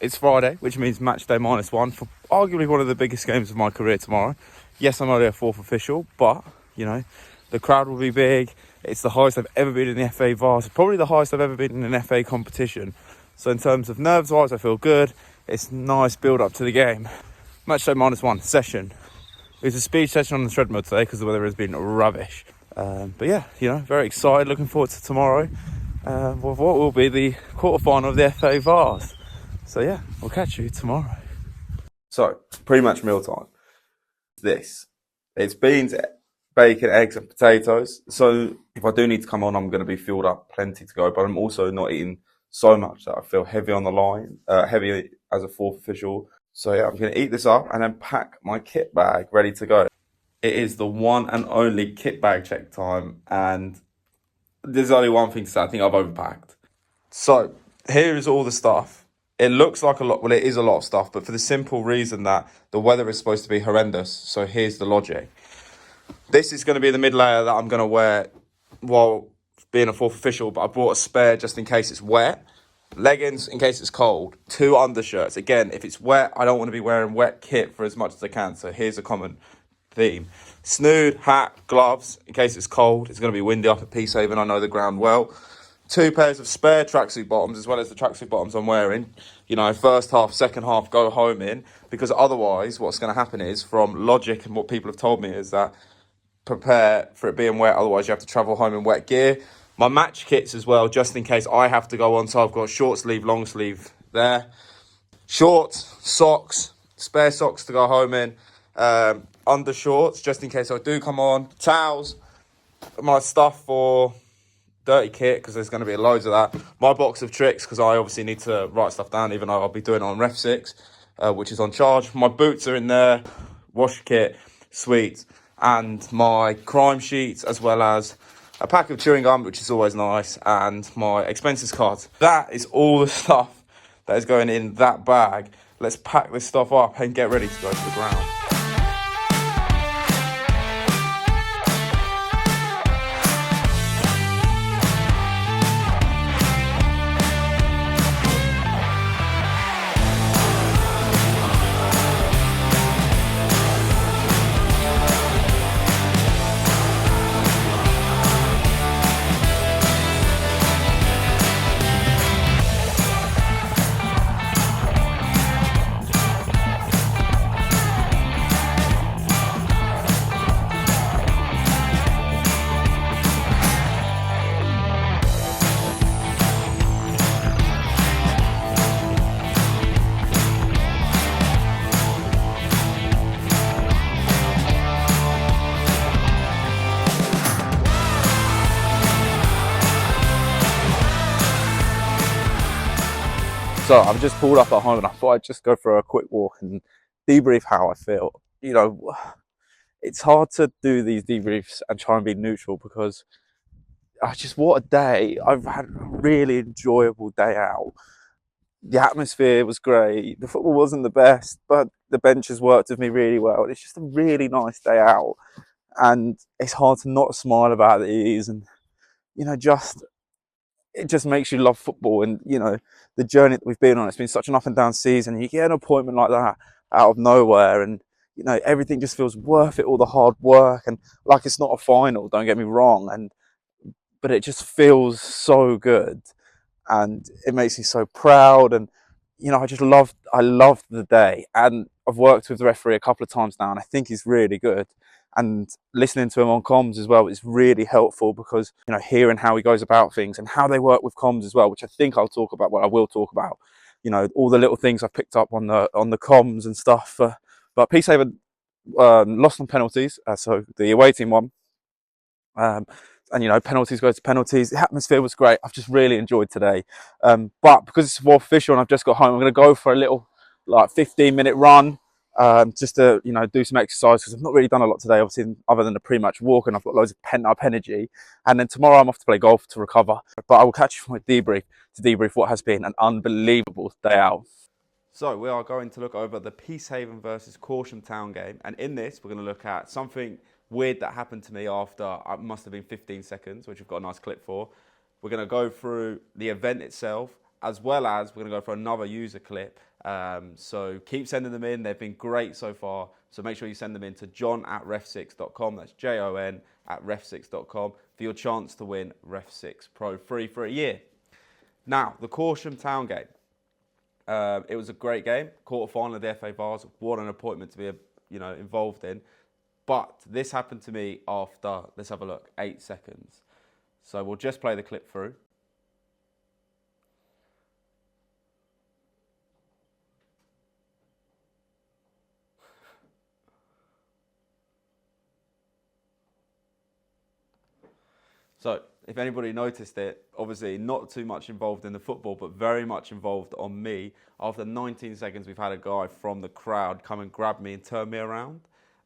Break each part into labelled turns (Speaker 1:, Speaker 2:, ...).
Speaker 1: It's Friday, which means match day -1 for arguably one of the biggest games of my career tomorrow. Yes, I'm only a 4th official, but, you know, the crowd will be big. It's the highest I've ever been in the FA Vars, probably the highest I've ever been in an FA competition. So in terms of nerves-wise, I feel good. It's a nice build-up to the game. Match day -1 session. It was a speed session on the treadmill today because the weather has been rubbish. But yeah, you know, very excited, looking forward to tomorrow. With what will be the quarterfinal of the FA Vars. So yeah, we'll catch you tomorrow. So, pre-match mealtime. It's beans, bacon, eggs and potatoes. So if I do need to come on, I'm going to be filled up plenty to go. But I'm also not eating so much that I feel heavy on the line, heavy as a 4th official. So yeah, I'm going to eat this up and then pack my kit bag ready to go. It is the one and only kit bag check time. And there's only one thing to say, I think I've overpacked. So here is all the stuff. It looks like a lot, well, it is a lot of stuff, but for the simple reason that the weather is supposed to be horrendous. So here's the logic. This is going to be the mid-layer that I'm going to wear while being a 4th official, but I brought a spare just in case it's wet. Leggings in case it's cold. 2 undershirts. Again, if it's wet, I don't want to be wearing wet kit for as much as I can. So here's a common theme. Snood, hat, gloves in case it's cold. It's going to be windy up at Peacehaven. I know the ground well. 2 pairs of spare tracksuit bottoms as well as the tracksuit bottoms I'm wearing. You know, first half, second half, go home in. Because otherwise, what's going to happen is, from logic and what people have told me, is that prepare for it being wet. Otherwise, you have to travel home in wet gear. My match kits as well, just in case I have to go on. So I've got short sleeve, long sleeve there. Shorts, socks, spare socks to go home in. Undershorts, just in case I do come on. Towels, my stuff for dirty kit, because there's going to be loads of that. My box of tricks, because I obviously need to write stuff down, even though I'll be doing it on REFSIX, which is on charge. My boots are in there, wash kit, sweets, and my crime sheets, as well as a pack of chewing gum, which is always nice, and my expenses card. That is all the stuff that is going in that bag. Let's pack this stuff up and get ready to go to the ground. So I've just pulled up at home and I thought I'd just go for a quick walk and debrief how I feel. You know, it's hard to do these debriefs and try and be neutral because what a day. I've had a really enjoyable day out. The atmosphere was great. The football wasn't the best, but the benches worked with me really well. It's just a really nice day out. And it's hard to not smile about these and, you know, it just makes you love football. And, you know, the journey that we've been on, it's been such an up and down season. You get an appointment like that out of nowhere and, you know, everything just feels worth it, all the hard work. And like, it's not a final, don't get me wrong. But it just feels so good. And it makes me so proud. And, you know, I loved the day. And I've worked with the referee a couple of times now and I think he's really good. And listening to him on comms as well is really helpful because, you know, hearing how he goes about things and how they work with comms as well, which I think I'll talk about, I will talk about, you know, all the little things I've picked up on the comms and stuff. But Peacehaven lost on penalties, so the away team won. And, you know, penalties go to penalties. The atmosphere was great. I've just really enjoyed today. But because it's more official and I've just got home, I'm going to go for a little, like, 15-minute run. just to, you know, do some exercise because I've not really done a lot today, obviously, other than a pre-match walk, and I've got loads of pent-up energy. And then tomorrow I'm off to play golf to recover. But I will catch you for my debrief to debrief what has been an unbelievable day out. So we are going to look over the Peacehaven versus Corsham Town game, and in this we're going to look at something weird that happened to me after it must have been 15 seconds, which we've got a nice clip for. We're going to go through the event itself, as well as we're going to go for another user clip. So keep sending them in. They've been great so far. So make sure you send them in to john@refsix.com. That's JON@refsix.com for your chance to win REFSIX Pro free for a year. Now, the Corsham Town game. It was a great game. Quarter-final of the FA Vase. What an appointment to be, involved in. But this happened to me after, let's have a look, 8 seconds. So we'll just play the clip through. So, if anybody noticed it, obviously not too much involved in the football, but very much involved on me. After 19 seconds, we've had a guy from the crowd come and grab me and turn me around.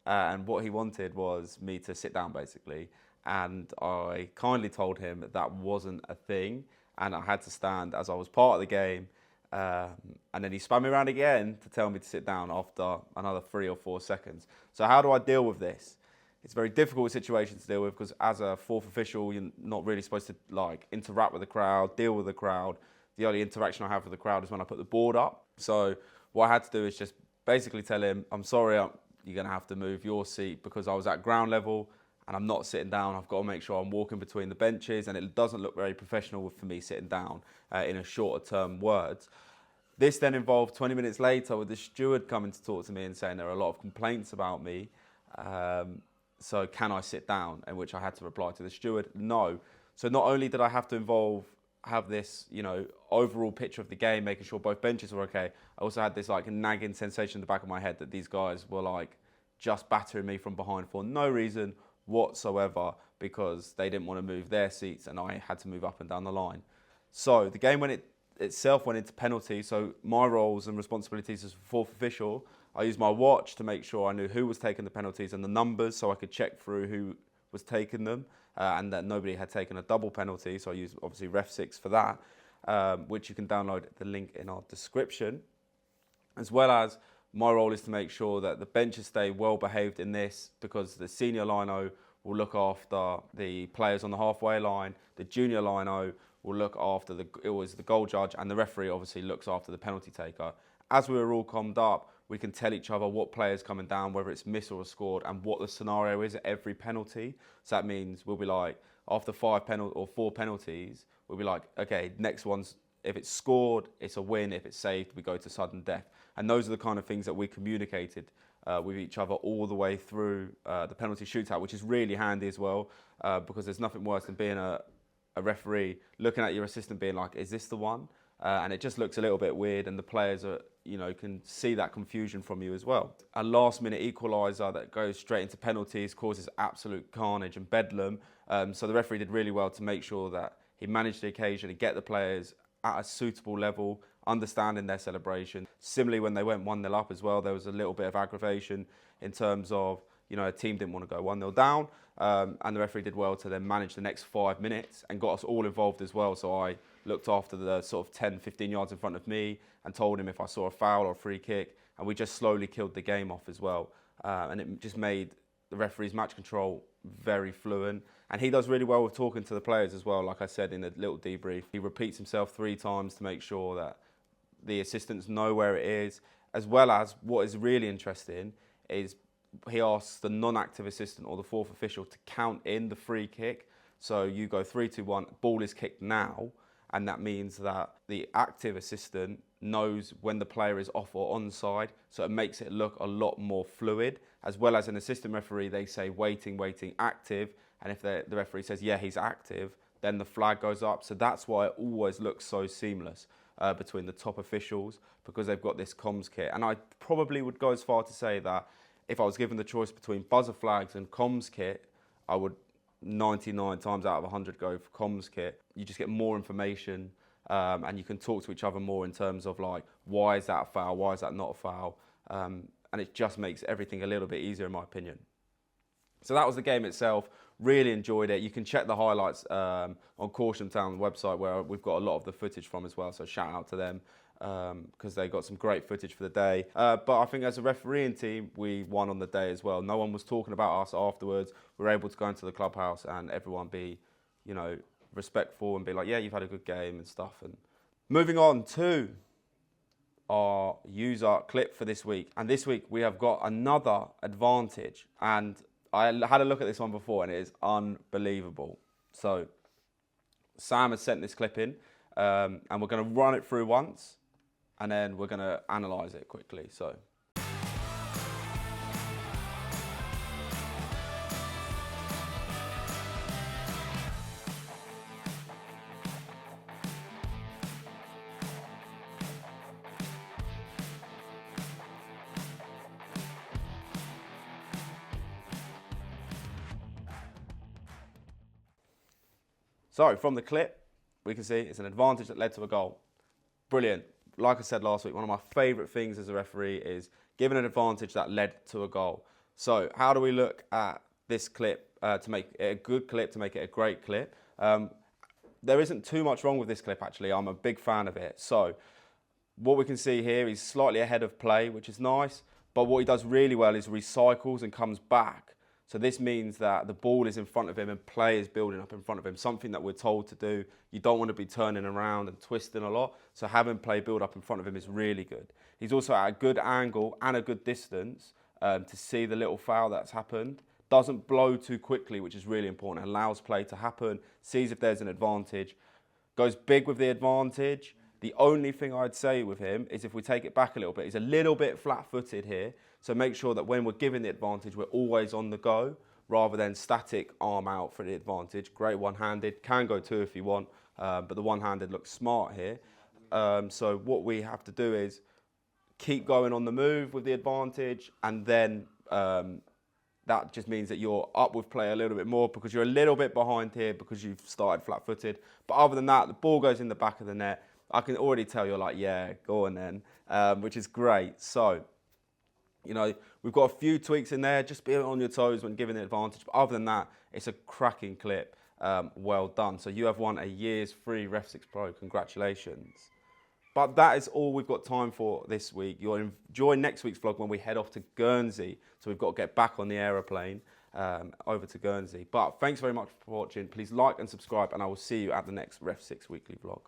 Speaker 1: And what he wanted was me to sit down, basically. And I kindly told him that wasn't a thing, and I had to stand as I was part of the game. And then he spun me around again to tell me to sit down after another 3 or 4 seconds. So how do I deal with this? It's a very difficult situation to deal with because as a fourth official, you're not really supposed to interact with the crowd, deal with the crowd. The only interaction I have with the crowd is when I put the board up. So what I had to do is just basically tell him, I'm sorry, you're going to have to move your seat because I was at ground level and I'm not sitting down. I've got to make sure I'm walking between the benches, and it doesn't look very professional for me sitting down in a shorter term words. This then involved 20 minutes later with the steward coming to talk to me and saying there are a lot of complaints about me. So can I sit down? In which I had to reply to the steward, no. So not only did I have to have this, overall picture of the game, making sure both benches were okay, I also had this nagging sensation in the back of my head that these guys were just battering me from behind for no reason whatsoever because they didn't want to move their seats and I had to move up and down the line. So the game itself went into penalty. So my roles and responsibilities as fourth official, I used my watch to make sure I knew who was taking the penalties and the numbers so I could check through who was taking them and that nobody had taken a double penalty. So I used obviously REFSIX for that, which you can download the link in our description. As well as my role is to make sure that the benches stay well behaved in this because the senior lino will look after the players on the halfway line, the junior lino will look after the goal judge, and the referee obviously looks after the penalty taker. As we were all calmed up, we can tell each other what player's coming down, whether it's missed or scored, and what the scenario is at every penalty. So that means we'll be after 4 penalties, we'll be okay, next one's, if it's scored, it's a win. If it's saved, we go to sudden death. And those are the kind of things that we communicated with each other all the way through the penalty shootout, which is really handy as well, because there's nothing worse than being a referee looking at your assistant being is this the one? And it just looks a little bit weird, and the players are, can see that confusion from you as well. A last-minute equaliser that goes straight into penalties causes absolute carnage and bedlam. So the referee did really well to make sure that he managed the occasion and get the players at a suitable level, understanding their celebration. Similarly, when they went 1-0 up as well, there was a little bit of aggravation in terms of, a team didn't want to go 1-0 down, and the referee did well to then manage the next 5 minutes and got us all involved as well. So I looked after the sort of 10, 15 yards in front of me and told him if I saw a foul or a free kick, and we just slowly killed the game off as well. And it just made the referee's match control very fluent. And he does really well with talking to the players as well. Like I said in a little debrief, he repeats himself 3 times to make sure that the assistants know where it is, as well as what is really interesting is he asks the non-active assistant or the fourth official to count in the free kick. So you go 3, 2, 1, ball is kicked now, and that means that the active assistant knows when the player is off or onside, so it makes it look a lot more fluid. As well as an assistant referee, they say waiting, active, and if the referee says, yeah, he's active, then the flag goes up. So that's why it always looks so seamless between the top officials, because they've got this comms kit. And I probably would go as far to say that if I was given the choice between buzzer flags and comms kit, I would 99 times out of 100 go for comms kit. You just get more information and you can talk to each other more in terms of why is that a foul, why is that not a foul, and it just makes everything a little bit easier in my opinion. So that was the game itself. Really enjoyed it. You can check the highlights on Caution Town website, where we've got a lot of the footage from as well. So shout out to them because they got some great footage for the day. But I think as a refereeing team, we won on the day as well. No one was talking about us afterwards. We were able to go into the clubhouse and everyone be, you know, respectful and be like, yeah, you've had a good game and stuff. And moving on to our user clip for this week. And this week we have got another advantage. And I had a look at this one before and it is unbelievable. So Sam has sent this clip in and we're going to run it through once and then we're going to analyse it quickly. So from the clip, we can see it's an advantage that led to a goal. Brilliant. Like I said last week, one of my favourite things as a referee is giving an advantage that led to a goal. So how do we look at this clip to make it a good clip, to make it a great clip? There isn't too much wrong with this clip actually. I'm a big fan of it. So what we can see here, he's slightly ahead of play, which is nice. But what he does really well is recycles and comes back. So this means that the ball is in front of him and play is building up in front of him, something that we're told to do. You don't want to be turning around and twisting a lot. So having play build up in front of him is really good. He's also at a good angle and a good distance to see the little foul that's happened. Doesn't blow too quickly, which is really important. Allows play to happen, sees if there's an advantage, goes big with the advantage. The only thing I'd say with him is if we take it back a little bit, he's a little bit flat-footed here. So make sure that when we're given the advantage, we're always on the go rather than static arm out for the advantage. Great one-handed, can go two if you want, but the one-handed looks smart here. So what we have to do is keep going on the move with the advantage, and then that just means that you're up with play a little bit more because you're a little bit behind here because you've started flat-footed. But other than that, the ball goes in the back of the net. I can already tell you're like, yeah, go on then, which is great. So, you know, we've got a few tweaks in there. Just be on your toes when giving the advantage. But other than that, it's a cracking clip. Well done. So you have won a year's free REFSIX Pro. Congratulations. But that is all we've got time for this week. You'll enjoy next week's vlog when we head off to Guernsey. So we've got to get back on the aeroplane over to Guernsey. But thanks very much for watching. Please like and subscribe, and I will see you at the next REFSIX weekly vlog.